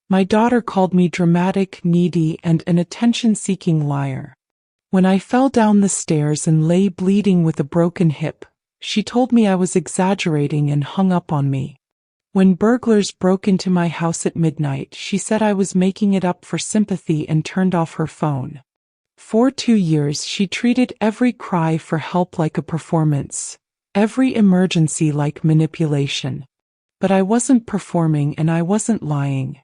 My daughter called me dramatic, needy, and an attention-seeking liar. When I fell down the stairs and lay bleeding with a broken hip, she told me I was exaggerating and hung up on me. When burglars broke into my house at midnight, she said I was making it up for sympathy and turned off her phone. For 2 years, she treated every cry for help like a performance, every emergency like manipulation. But I wasn't performing and I wasn't lying.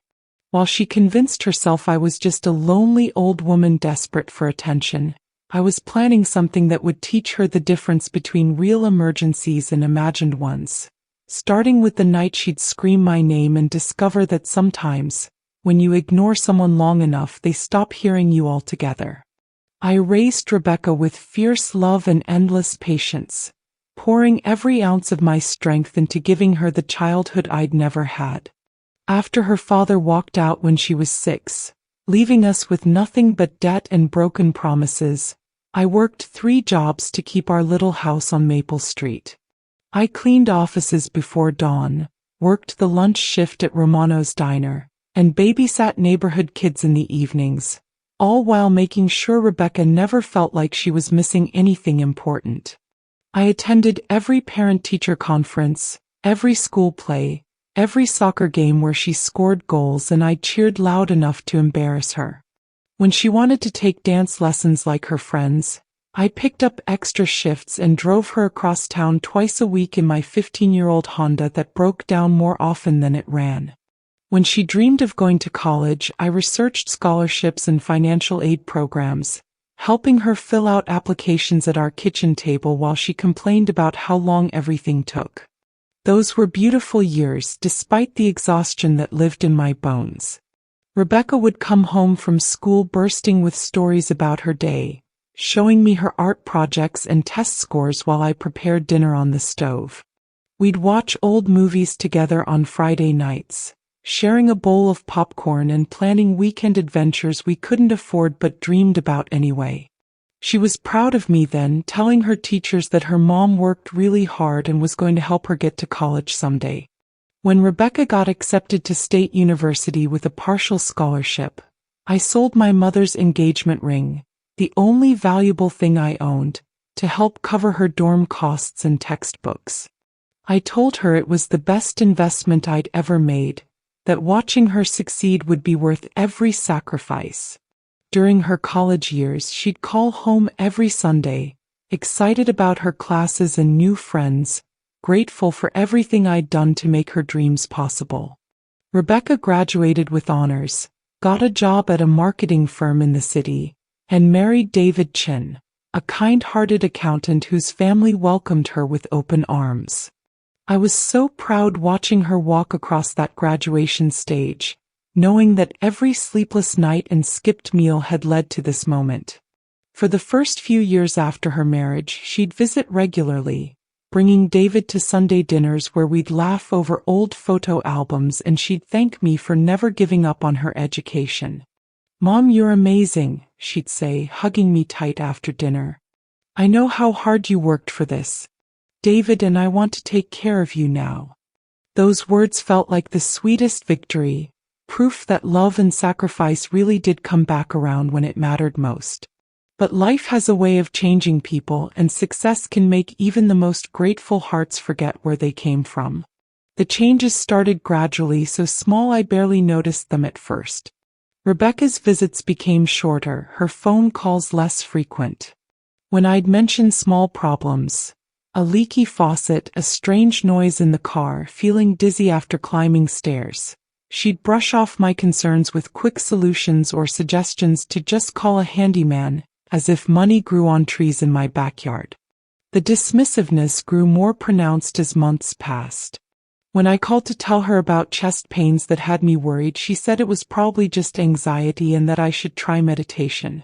While she convinced herself I was just a lonely old woman desperate for attention, I was planning something that would teach her the difference between real emergencies and imagined ones. Starting with the night she'd scream my name and discover that sometimes, when you ignore someone long enough, they stop hearing you altogether. I raised Rebecca with fierce love and endless patience, pouring every ounce of my strength into giving her the childhood I'd never had. After her father walked out when she was 6, leaving us with nothing but debt and broken promises, I worked 3 jobs to keep our little house on Maple Street. I cleaned offices before dawn, worked the lunch shift at Romano's Diner, and babysat neighborhood kids in the evenings, all while making sure Rebecca never felt like she was missing anything important. I attended every parent-teacher conference, every school play, every soccer game where she scored goals, and I cheered loud enough to embarrass her. When she wanted to take dance lessons like her friends, I picked up extra shifts and drove her across town twice a week in my 15-year-old Honda that broke down more often than it ran. When she dreamed of going to college, I researched scholarships and financial aid programs, helping her fill out applications at our kitchen table while she complained about how long everything took. Those were beautiful years, despite the exhaustion that lived in my bones. Rebecca would come home from school bursting with stories about her day, showing me her art projects and test scores while I prepared dinner on the stove. We'd watch old movies together on Friday nights, sharing a bowl of popcorn and planning weekend adventures we couldn't afford but dreamed about anyway. She was proud of me then, telling her teachers that her mom worked really hard and was going to help her get to college someday. When Rebecca got accepted to State University with a partial scholarship, I sold my mother's engagement ring, the only valuable thing I owned, to help cover her dorm costs and textbooks. I told her it was the best investment I'd ever made, that watching her succeed would be worth every sacrifice. During her college years, she'd call home every Sunday, excited about her classes and new friends, grateful for everything I'd done to make her dreams possible. Rebecca graduated with honors, got a job at a marketing firm in the city, and married David Chin, a kind-hearted accountant whose family welcomed her with open arms. I was so proud watching her walk across that graduation stage, knowing that every sleepless night and skipped meal had led to this moment. For the first few years after her marriage, she'd visit regularly, bringing David to Sunday dinners where we'd laugh over old photo albums, and she'd thank me for never giving up on her education. "Mom, you're amazing," she'd say, hugging me tight after dinner. "I know how hard you worked for this, David, and I want to take care of you now." Those words felt like the sweetest victory, proof that love and sacrifice really did come back around when it mattered most. But life has a way of changing people, and success can make even the most grateful hearts forget where they came from. The changes started gradually, so small I barely noticed them at first. Rebecca's visits became shorter, her phone calls less frequent. When I'd mention small problems, a leaky faucet, a strange noise in the car, feeling dizzy after climbing stairs, she'd brush off my concerns with quick solutions or suggestions to just call a handyman, as if money grew on trees in my backyard. The dismissiveness grew more pronounced as months passed. When I called to tell her about chest pains that had me worried, she said it was probably just anxiety and that I should try meditation.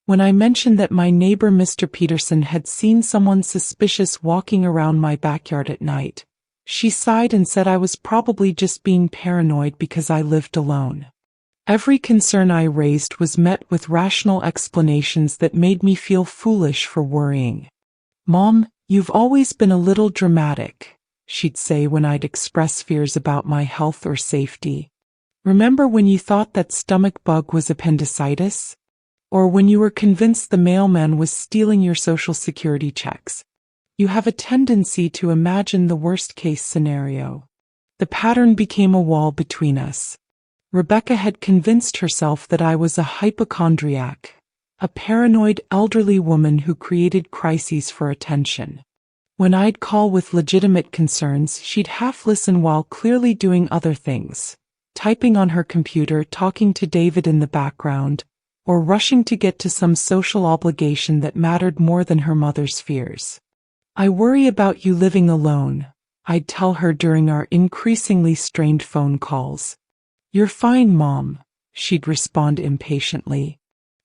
When I mentioned that my neighbor Mr. Peterson had seen someone suspicious walking around my backyard at night, she sighed and said I was probably just being paranoid because I lived alone. Every concern I raised was met with rational explanations that made me feel foolish for worrying. "Mom, you've always been a little dramatic," she'd say when I'd express fears about my health or safety. Remember when you thought that stomach bug was appendicitis? Or when you were convinced the mailman was stealing your social security checks? You have a tendency to imagine the worst-case scenario. The pattern became a wall between us. Rebecca had convinced herself that I was a hypochondriac, a paranoid elderly woman who created crises for attention. When I'd call with legitimate concerns, she'd half listen while clearly doing other things, typing on her computer, talking to David in the background, or rushing to get to some social obligation that mattered more than her mother's fears. I worry about you living alone, I'd tell her during our increasingly strained phone calls. You're fine, Mom, she'd respond impatiently.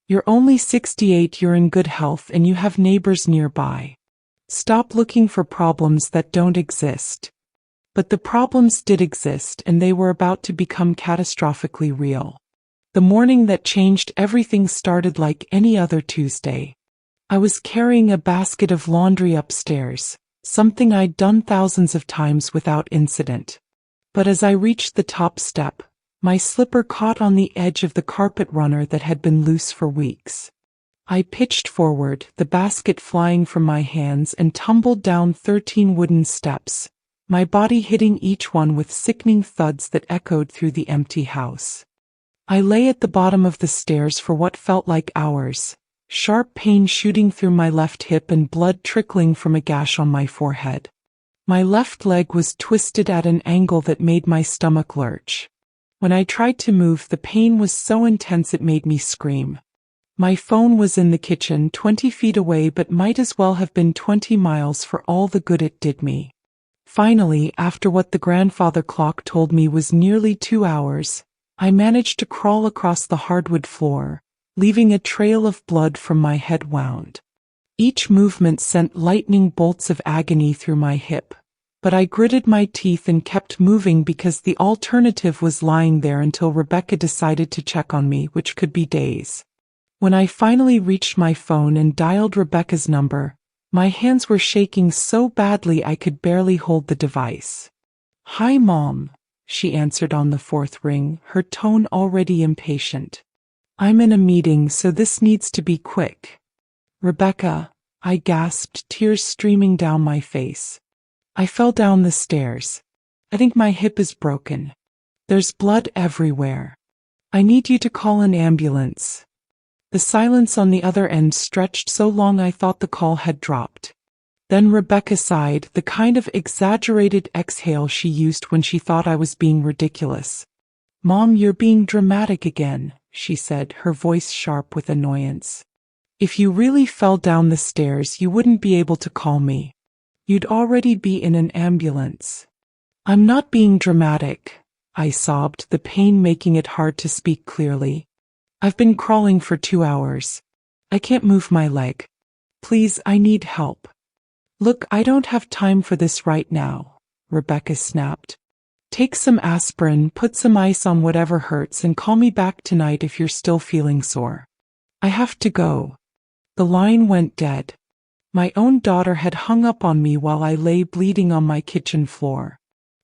You're only 68, you're in good health, and you have neighbors nearby. Stop looking for problems that don't exist. But the problems did exist, and they were about to become catastrophically real. The morning that changed everything started like any other Tuesday. I was carrying a basket of laundry upstairs, something I'd done thousands of times without incident. But as I reached the top step, my slipper caught on the edge of the carpet runner that had been loose for weeks. I pitched forward, the basket flying from my hands, and tumbled down 13 wooden steps, my body hitting each one with sickening thuds that echoed through the empty house. I lay at the bottom of the stairs for what felt like hours, sharp pain shooting through my left hip and blood trickling from a gash on my forehead. My left leg was twisted at an angle that made my stomach lurch. When I tried to move, the pain was so intense it made me scream. My phone was in the kitchen, 20 feet away, but might as well have been 20 miles for all the good it did me. Finally, after what the grandfather clock told me was nearly 2 hours, I managed to crawl across the hardwood floor, leaving a trail of blood from my head wound. Each movement sent lightning bolts of agony through my hip, but I gritted my teeth and kept moving because the alternative was lying there until Rebecca decided to check on me, which could be days. When I finally reached my phone and dialed Rebecca's number, my hands were shaking so badly I could barely hold the device. "Hi, Mom," she answered on the fourth ring, her tone already impatient. "I'm in a meeting, so this needs to be quick." "Rebecca," I gasped, tears streaming down my face. "I fell down the stairs. I think my hip is broken. There's blood everywhere. I need you to call an ambulance." The silence on the other end stretched so long I thought the call had dropped. Then Rebecca sighed, the kind of exaggerated exhale she used when she thought I was being ridiculous. "Mom, you're being dramatic again," she said, her voice sharp with annoyance. "If you really fell down the stairs, you wouldn't be able to call me. You'd already be in an ambulance." "I'm not being dramatic," I sobbed, the pain making it hard to speak clearly. "I've been crawling for 2 hours. I can't move my leg. Please, I need help." "Look, I don't have time for this right now," Rebecca snapped. "Take some aspirin, put some ice on whatever hurts, and call me back tonight if you're still feeling sore. I have to go." The line went dead. My own daughter had hung up on me while I lay bleeding on my kitchen floor.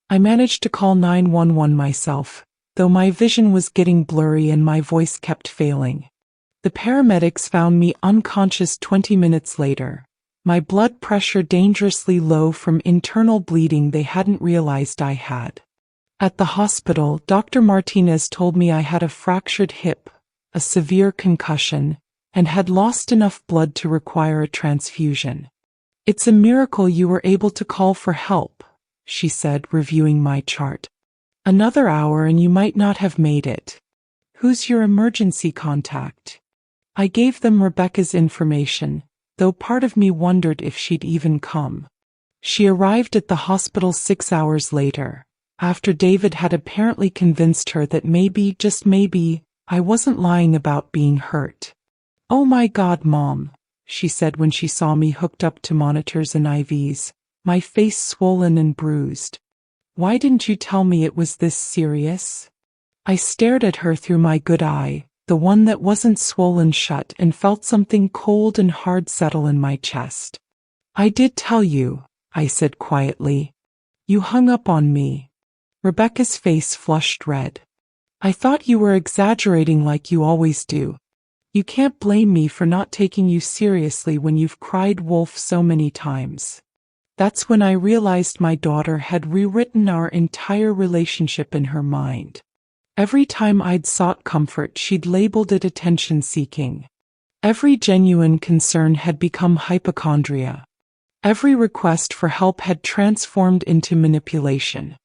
I managed to call 911 myself, though my vision was getting blurry and my voice kept failing. The paramedics found me unconscious 20 minutes later, my blood pressure dangerously low from internal bleeding they hadn't realized I had. At the hospital, Dr. Martinez told me I had a fractured hip, a severe concussion, and had lost enough blood to require a transfusion. "It's a miracle you were able to call for help," she said, reviewing my chart. "Another hour and you might not have made it. Who's your emergency contact?" I gave them Rebecca's information, though part of me wondered if she'd even come. She arrived at the hospital 6 hours later, after David had apparently convinced her that maybe, just maybe, I wasn't lying about being hurt. "Oh my God, Mom," she said when she saw me hooked up to monitors and IVs, my face swollen and bruised. "Why didn't you tell me it was this serious?" I stared at her through my good eye, the one that wasn't swollen shut, and felt something cold and hard settle in my chest. "I did tell you," I said quietly. "You hung up on me." Rebecca's face flushed red. I thought you were exaggerating like you always do. You can't blame me for not taking you seriously when you've cried wolf so many times. That's when I realized my daughter had rewritten our entire relationship in her mind. Every time I'd sought comfort, she'd labeled it attention-seeking. Every genuine concern had become hypochondria. Every request for help had transformed into manipulation.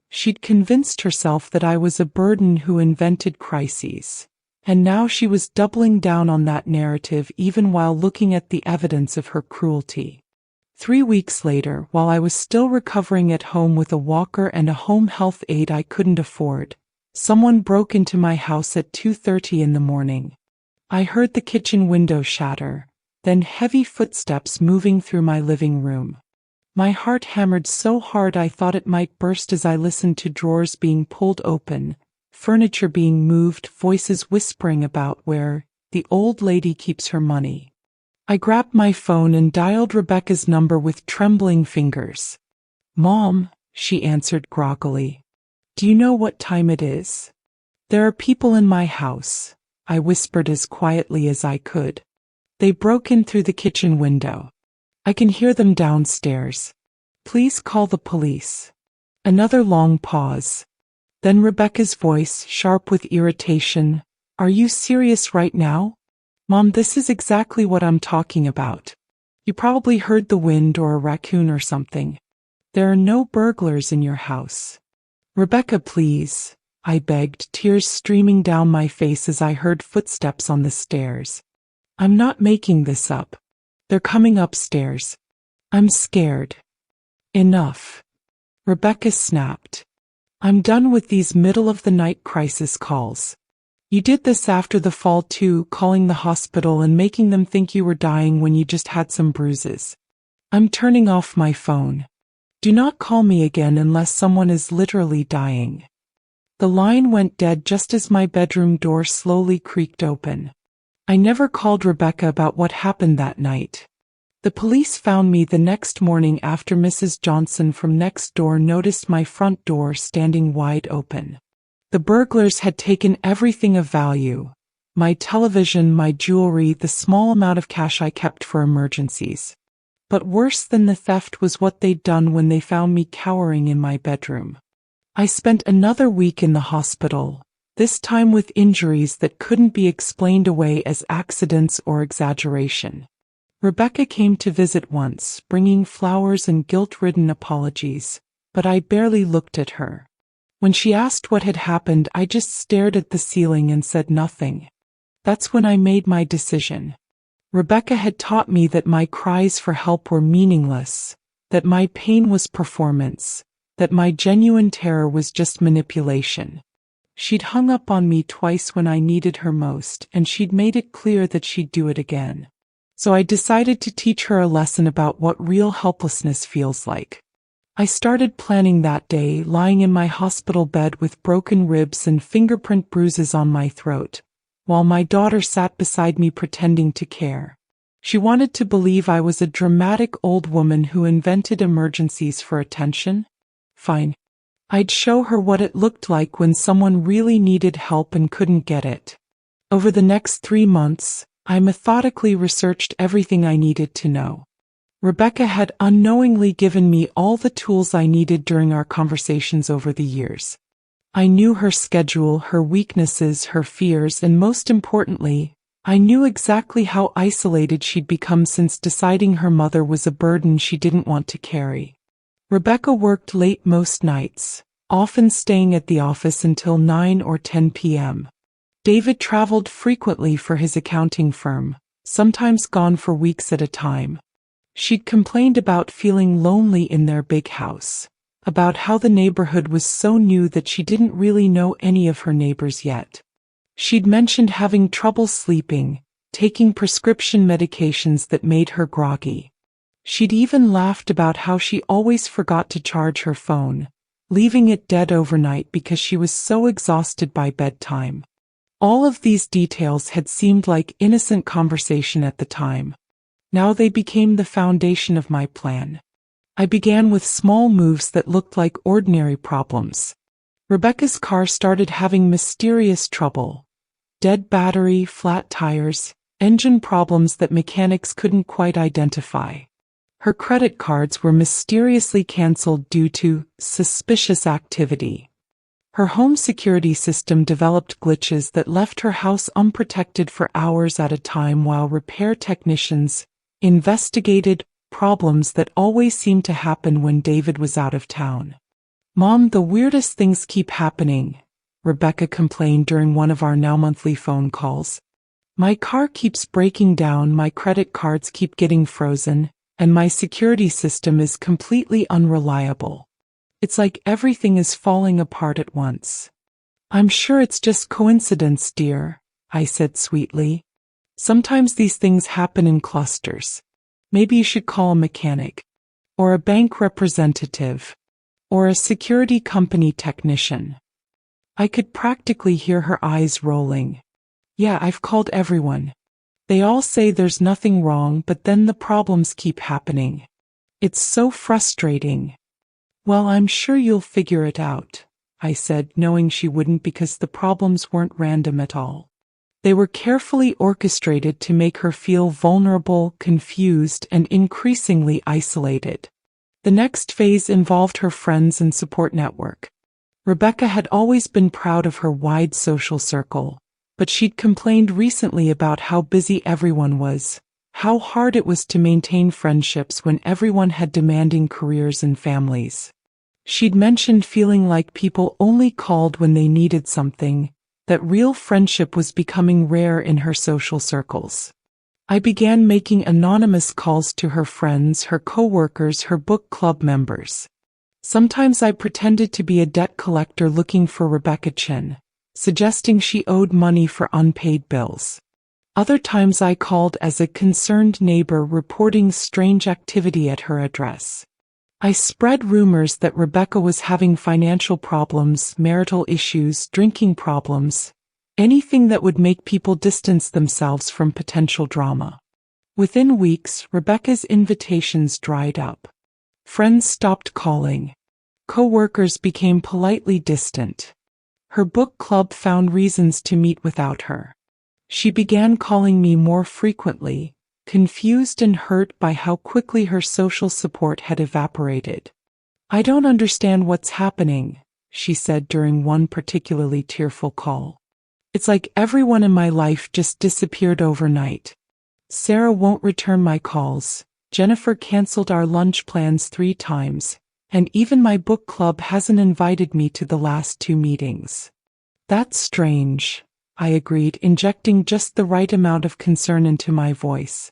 She'd convinced herself that I was a burden who invented crises. And now she was doubling down on that narrative even while looking at the evidence of her cruelty. 3 weeks later, while I was still recovering at home with a walker and a home health aide I couldn't afford, someone broke into my house at 2:30 in the morning. I heard the kitchen window shatter, then heavy footsteps moving through my living room. My heart hammered so hard I thought it might burst as I listened to drawers being pulled open, furniture being moved, voices whispering about where the old lady keeps her money. I grabbed my phone and dialed Rebecca's number with trembling fingers. "Mom," she answered groggily. "Do you know what time it is?" "There are people in my house," I whispered as quietly as I could. "They broke in through the kitchen window. I can hear them downstairs. Please call the police." Another long pause. Then Rebecca's voice, sharp with irritation. "Are you serious right now? Mom, this is exactly what I'm talking about. You probably heard the wind or a raccoon or something. There are no burglars in your house." "Rebecca, please," I begged, tears streaming down my face as I heard footsteps on the stairs. "I'm not making this up. They're coming upstairs. I'm scared." "Enough," Rebecca snapped. "I'm done with these middle-of-the-night crisis calls. You did this after the fall too, calling the hospital and making them think you were dying when you just had some bruises. I'm turning off my phone. Do not call me again unless someone is literally dying." The line went dead just as my bedroom door slowly creaked open. I never called Rebecca about what happened that night. The police found me the next morning after Mrs. Johnson from next door noticed my front door standing wide open. The burglars had taken everything of value: my television, my jewelry, the small amount of cash I kept for emergencies. But worse than the theft was what they'd done when they found me cowering in my bedroom. I spent another week in the hospital, this time with injuries that couldn't be explained away as accidents or exaggeration. Rebecca came to visit once, bringing flowers and guilt-ridden apologies, but I barely looked at her. When she asked what had happened, I just stared at the ceiling and said nothing. That's when I made my decision. Rebecca had taught me that my cries for help were meaningless, that my pain was performance, that my genuine terror was just manipulation. She'd hung up on me twice when I needed her most, and she'd made it clear that she'd do it again. So I decided to teach her a lesson about what real helplessness feels like. I started planning that day, lying in my hospital bed with broken ribs and fingerprint bruises on my throat, while my daughter sat beside me pretending to care. She wanted to believe I was a dramatic old woman who invented emergencies for attention. Fine. I'd show her what it looked like when someone really needed help and couldn't get it. Over the next 3 months, I methodically researched everything I needed to know. Rebecca had unknowingly given me all the tools I needed during our conversations over the years. I knew her schedule, her weaknesses, her fears, and most importantly, I knew exactly how isolated she'd become since deciding her mother was a burden she didn't want to carry. Rebecca worked late most nights, often staying at the office until 9 or 10 p.m. David traveled frequently for his accounting firm, sometimes gone for weeks at a time. She'd complained about feeling lonely in their big house, about how the neighborhood was so new that she didn't really know any of her neighbors yet. She'd mentioned having trouble sleeping, taking prescription medications that made her groggy. She'd even laughed about how she always forgot to charge her phone, leaving it dead overnight because she was so exhausted by bedtime. All of these details had seemed like innocent conversation at the time. Now they became the foundation of my plan. I began with small moves that looked like ordinary problems. Rebecca's car started having mysterious trouble. Dead battery, flat tires, engine problems that mechanics couldn't quite identify. Her credit cards were mysteriously canceled due to suspicious activity. Her home security system developed glitches that left her house unprotected for hours at a time while repair technicians investigated problems that always seemed to happen when David was out of town. "Mom, the weirdest things keep happening," Rebecca complained during one of our now monthly phone calls. "My car keeps breaking down, my credit cards keep getting frozen, and my security system is completely unreliable. It's like everything is falling apart at once." "I'm sure it's just coincidence, dear," I said sweetly. "Sometimes these things happen in clusters. Maybe you should call a mechanic, or a bank representative, or a security company technician." I could practically hear her eyes rolling. "Yeah, I've called everyone. They all say there's nothing wrong, but then the problems keep happening. It's so frustrating." "Well, I'm sure you'll figure it out," I said, knowing she wouldn't because the problems weren't random at all. They were carefully orchestrated to make her feel vulnerable, confused, and increasingly isolated. The next phase involved her friends and support network. Rebecca had always been proud of her wide social circle, but she'd complained recently about how busy everyone was, how hard it was to maintain friendships when everyone had demanding careers and families. She'd mentioned feeling like people only called when they needed something, that real friendship was becoming rare in her social circles. I began making anonymous calls to her friends, her coworkers, her book club members. Sometimes I pretended to be a debt collector looking for Rebecca Chin, suggesting she owed money for unpaid bills. Other times I called as a concerned neighbor reporting strange activity at her address. I spread rumors that Rebecca was having financial problems, marital issues, drinking problems, anything that would make people distance themselves from potential drama. Within weeks, Rebecca's invitations dried up. Friends stopped calling. Co-workers became politely distant. Her book club found reasons to meet without her. She began calling me more frequently, confused and hurt by how quickly her social support had evaporated. "I don't understand what's happening," she said during one particularly tearful call. "It's like everyone in my life just disappeared overnight. Sarah won't return my calls, Jennifer canceled our lunch plans 3 times, and even my book club hasn't invited me to the last 2 meetings." "That's strange," I agreed, injecting just the right amount of concern into my voice.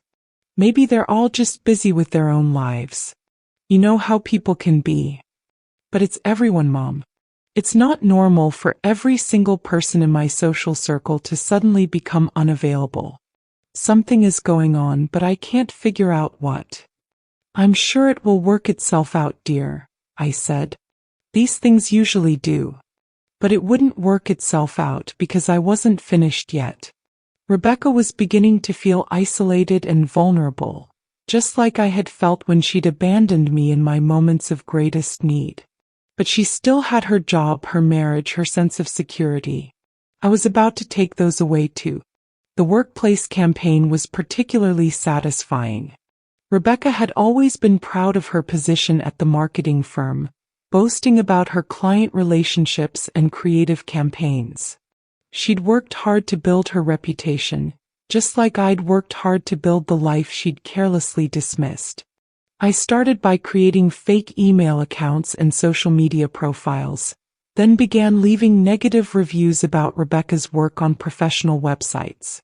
"Maybe they're all just busy with their own lives. You know how people can be." "But it's everyone, Mom. It's not normal for every single person in my social circle to suddenly become unavailable. Something is going on, but I can't figure out what." "I'm sure it will work itself out, dear," I said. "These things usually do." But it wouldn't work itself out because I wasn't finished yet. Rebecca was beginning to feel isolated and vulnerable, just like I had felt when she'd abandoned me in my moments of greatest need. But she still had her job, her marriage, her sense of security. I was about to take those away too. The workplace campaign was particularly satisfying. Rebecca had always been proud of her position at the marketing firm, boasting about her client relationships and creative campaigns. She'd worked hard to build her reputation, just like I'd worked hard to build the life she'd carelessly dismissed. I started by creating fake email accounts and social media profiles, then began leaving negative reviews about Rebecca's work on professional websites.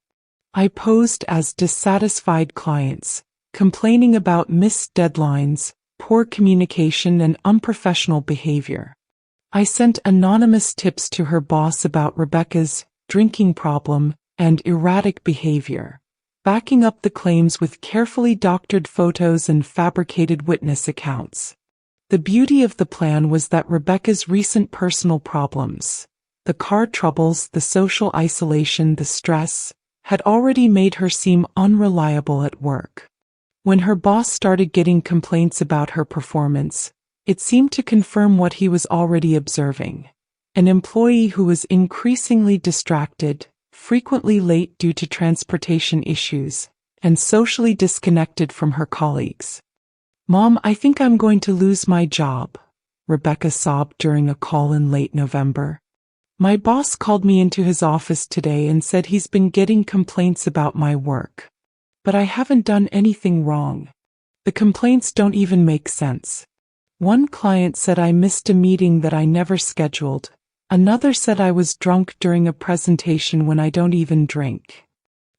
I posed as dissatisfied clients, complaining about missed deadlines, poor communication, and unprofessional behavior. I sent anonymous tips to her boss about Rebecca's drinking problem and erratic behavior, backing up the claims with carefully doctored photos and fabricated witness accounts. The beauty of the plan was that Rebecca's recent personal problems, the car troubles, the social isolation, the stress, had already made her seem unreliable at work. When her boss started getting complaints about her performance, it seemed to confirm what he was already observing. an employee who was increasingly distracted, frequently late due to transportation issues, and socially disconnected from her colleagues. "Mom, I think I'm going to lose my job," Rebecca sobbed during a call in late November. "My boss called me into his office today and said he's been getting complaints about my work. But I haven't done anything wrong. The complaints don't even make sense. One client said I missed a meeting that I never scheduled. Another said I was drunk during a presentation when I don't even drink."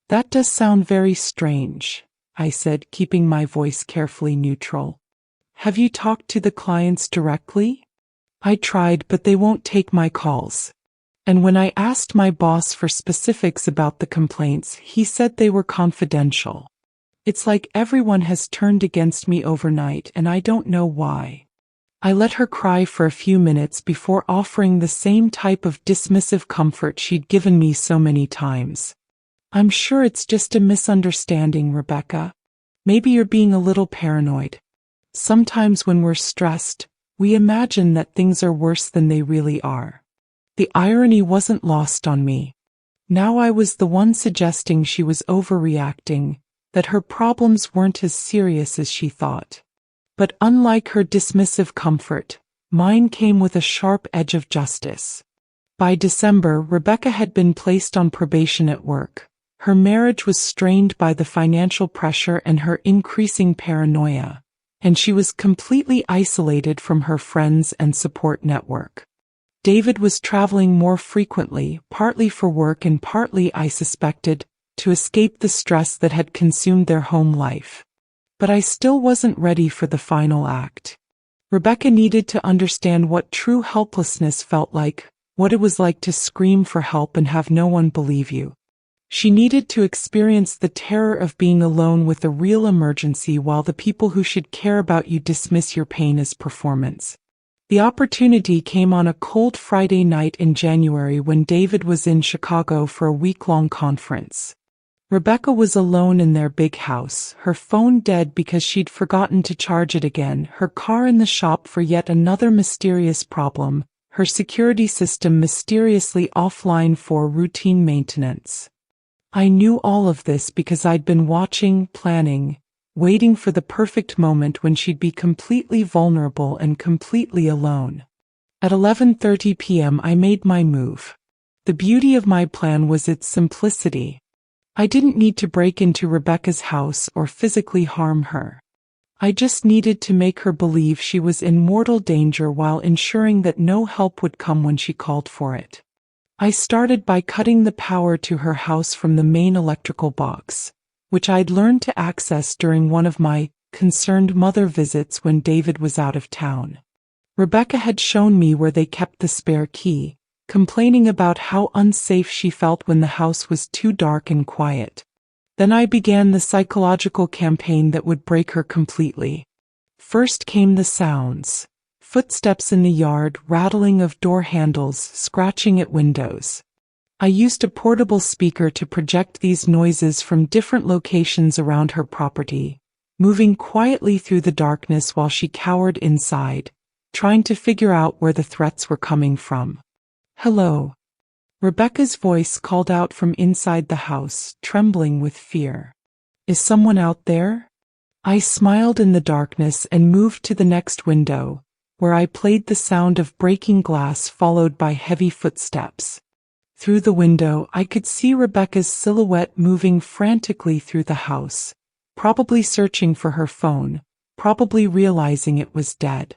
"That does sound very strange," I said, keeping my voice carefully neutral. "Have you talked to the clients directly?" "I tried, but they won't take my calls. And when I asked my boss for specifics about the complaints, he said they were confidential. It's like everyone has turned against me overnight, and I don't know why." I let her cry for a few minutes before offering the same type of dismissive comfort she'd given me so many times. "I'm sure it's just a misunderstanding, Rebecca. Maybe you're being a little paranoid. Sometimes when we're stressed, we imagine that things are worse than they really are." The irony wasn't lost on me. Now I was the one suggesting she was overreacting, that her problems weren't as serious as she thought. But unlike her dismissive comfort, mine came with a sharp edge of justice. By December, Rebecca had been placed on probation at work. Her marriage was strained by the financial pressure and her increasing paranoia, and she was completely isolated from her friends and support network. David was traveling more frequently, partly for work and partly, I suspected, to escape the stress that had consumed their home life. But I still wasn't ready for the final act. Rebecca needed to understand what true helplessness felt like, what it was like to scream for help and have no one believe you. She needed to experience the terror of being alone with a real emergency while the people who should care about you dismiss your pain as performance. The opportunity came on a cold Friday night in January when David was in Chicago for a week-long conference. Rebecca was alone in their big house, her phone dead because she'd forgotten to charge it again, her car in the shop for yet another mysterious problem, her security system mysteriously offline for routine maintenance. I knew all of this because I'd been watching, planning, waiting for the perfect moment when she'd be completely vulnerable and completely alone. At 11:30 p.m. I made my move. The beauty of my plan was its simplicity. I didn't need to break into Rebecca's house or physically harm her. I just needed to make her believe she was in mortal danger while ensuring that no help would come when she called for it. I started by cutting the power to her house from the main electrical box, which I'd learned to access during one of my concerned mother visits when David was out of town. Rebecca had shown me where they kept the spare key, complaining about how unsafe she felt when the house was too dark and quiet. Then I began the psychological campaign that would break her completely. First came the sounds. Footsteps in the yard, rattling of door handles, scratching at windows. I used a portable speaker to project these noises from different locations around her property, moving quietly through the darkness while she cowered inside, trying to figure out where the threats were coming from. "Hello." Rebecca's voice called out from inside the house, trembling with fear. "Is someone out there?" I smiled in the darkness and moved to the next window, where I played the sound of breaking glass followed by heavy footsteps. Through the window, I could see Rebecca's silhouette moving frantically through the house, probably searching for her phone, probably realizing it was dead.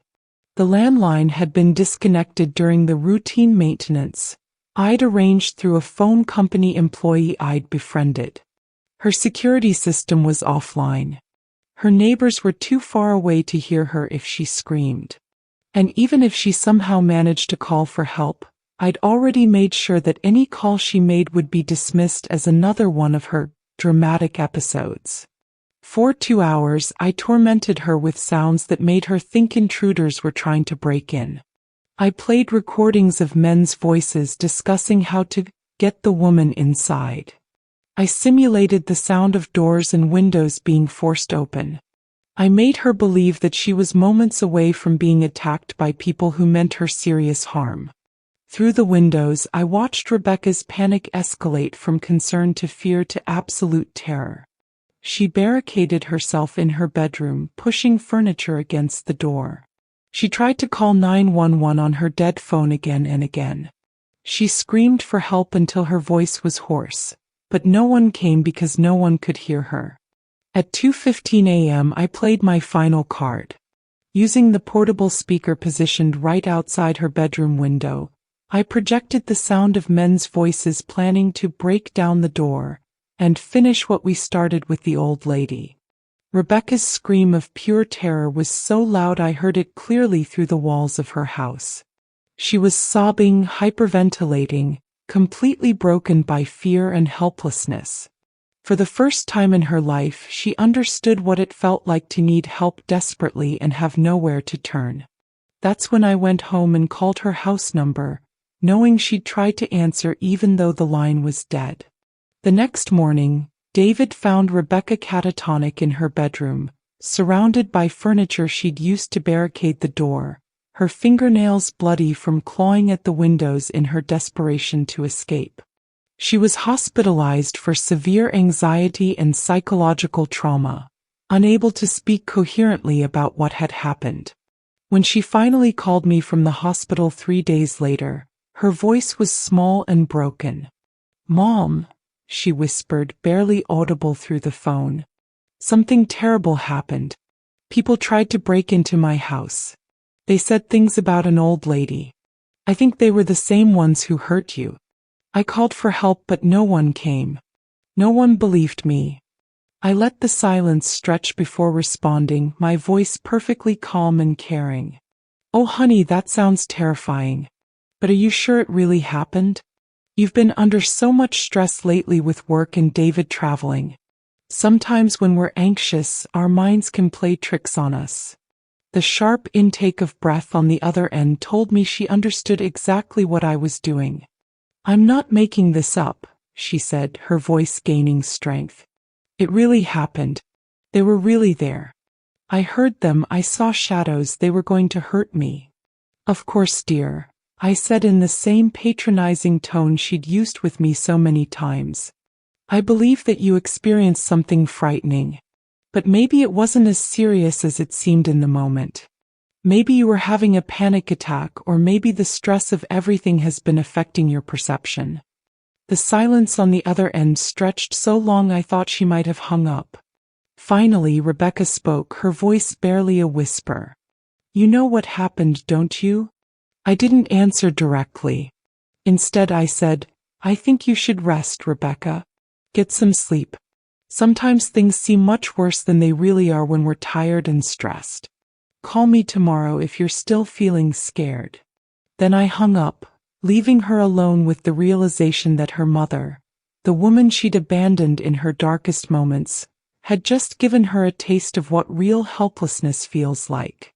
The landline had been disconnected during the routine maintenance I'd arranged through a phone company employee I'd befriended. Her security system was offline. Her neighbors were too far away to hear her if she screamed. And even if she somehow managed to call for help, I'd already made sure that any call she made would be dismissed as another one of her dramatic episodes. For 2 hours, I tormented her with sounds that made her think intruders were trying to break in. I played recordings of men's voices discussing how to get the woman inside. I simulated the sound of doors and windows being forced open. I made her believe that she was moments away from being attacked by people who meant her serious harm. Through the windows, I watched Rebecca's panic escalate from concern to fear to absolute terror. She barricaded herself in her bedroom, pushing furniture against the door. She tried to call 911 on her dead phone again and again. She screamed for help until her voice was hoarse, but no one came because no one could hear her. At 2:15 a.m., I played my final card. Using the portable speaker positioned right outside her bedroom window, I projected the sound of men's voices planning to break down the door and finish what we started with the old lady. Rebecca's scream of pure terror was so loud I heard it clearly through the walls of her house. She was sobbing, hyperventilating, completely broken by fear and helplessness. For the first time in her life, she understood what it felt like to need help desperately and have nowhere to turn. That's when I went home and called her house number, knowing she'd try to answer even though the line was dead. The next morning, David found Rebecca catatonic in her bedroom, surrounded by furniture she'd used to barricade the door, her fingernails bloody from clawing at the windows in her desperation to escape. She was hospitalized for severe anxiety and psychological trauma, unable to speak coherently about what had happened. When she finally called me from the hospital 3 days later, her voice was small and broken. "Mom," she whispered, barely audible through the phone. "Something terrible happened. People tried to break into my house. They said things about an old lady. I think they were the same ones who hurt you. I called for help but no one came. No one believed me." I let the silence stretch before responding, my voice perfectly calm and caring. "Oh honey, that sounds terrifying. But are you sure it really happened? You've been under so much stress lately with work and David traveling. Sometimes when we're anxious, our minds can play tricks on us." The sharp intake of breath on the other end told me she understood exactly what I was doing. "I'm not making this up," she said, her voice gaining strength. "It really happened. They were really there. I heard them, I saw shadows, they were going to hurt me." "Of course, dear," I said in the same patronizing tone she'd used with me so many times. "I believe that you experienced something frightening. But maybe it wasn't as serious as it seemed in the moment. Maybe you were having a panic attack, or maybe the stress of everything has been affecting your perception." The silence on the other end stretched so long I thought she might have hung up. Finally, Rebecca spoke, her voice barely a whisper. "You know what happened, don't you?" I didn't answer directly. Instead, I said, "I think you should rest, Rebecca. Get some sleep. Sometimes things seem much worse than they really are when we're tired and stressed. Call me tomorrow if you're still feeling scared." Then I hung up, leaving her alone with the realization that her mother, the woman she'd abandoned in her darkest moments, had just given her a taste of what real helplessness feels like.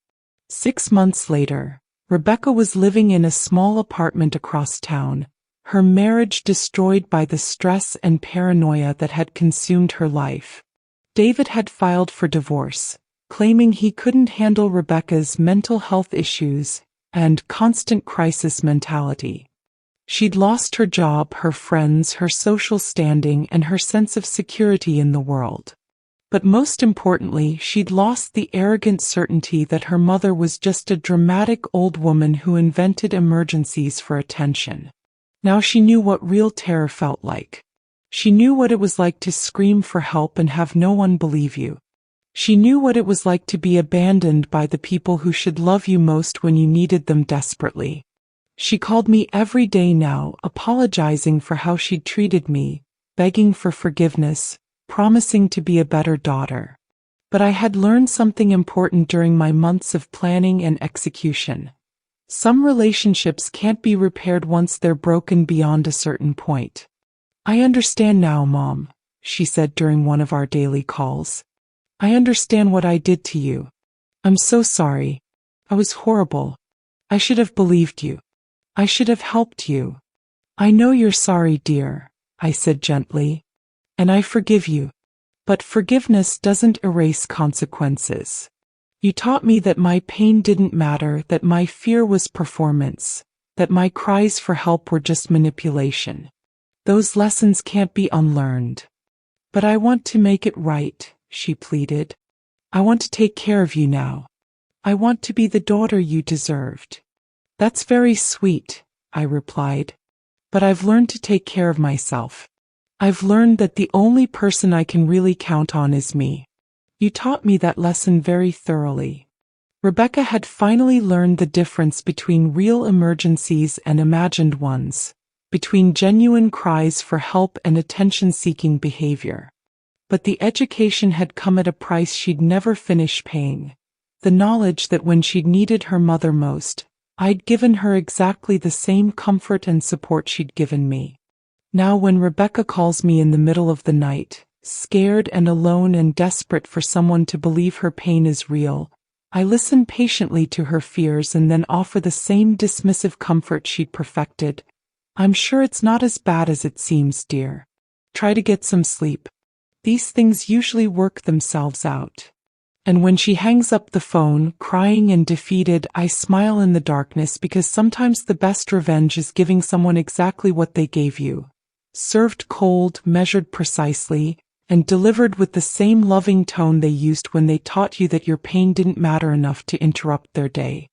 6 months later, Rebecca was living in a small apartment across town, her marriage destroyed by the stress and paranoia that had consumed her life. David had filed for divorce, claiming he couldn't handle Rebecca's mental health issues and constant crisis mentality. She'd lost her job, her friends, her social standing, and her sense of security in the world. But most importantly, she'd lost the arrogant certainty that her mother was just a dramatic old woman who invented emergencies for attention. Now she knew what real terror felt like. She knew what it was like to scream for help and have no one believe you. She knew what it was like to be abandoned by the people who should love you most when you needed them desperately. She called me every day now, apologizing for how she'd treated me, begging for forgiveness, promising to be a better daughter. But I had learned something important during my months of planning and execution. Some relationships can't be repaired once they're broken beyond a certain point. "I understand now, Mom," she said during one of our daily calls. "I understand what I did to you. I'm so sorry. I was horrible. I should have believed you. I should have helped you." "I know you're sorry, dear," I said gently. "And I forgive you. But forgiveness doesn't erase consequences. You taught me that my pain didn't matter, that my fear was performance, that my cries for help were just manipulation. Those lessons can't be unlearned. But I want to make it right, she pleaded. I want to take care of you now. I want to be the daughter you deserved. That's very sweet, I replied. But I've learned to take care of myself. I've learned that the only person I can really count on is me. You taught me that lesson very thoroughly. Rebecca had finally learned the difference between real emergencies and imagined ones, between genuine cries for help and attention-seeking behavior. But the education had come at a price she'd never finish paying. The knowledge that when she'd needed her mother most, I'd given her exactly the same comfort and support she'd given me. Now when Rebecca calls me in the middle of the night, scared and alone and desperate for someone to believe her pain is real, I listen patiently to her fears and then offer the same dismissive comfort she'd perfected. I'm sure it's not as bad as it seems, dear. Try to get some sleep. These things usually work themselves out. And when she hangs up the phone, crying and defeated, I smile in the darkness because sometimes the best revenge is giving someone exactly what they gave you. Served cold, measured precisely, and delivered with the same loving tone they used when they taught you that your pain didn't matter enough to interrupt their day.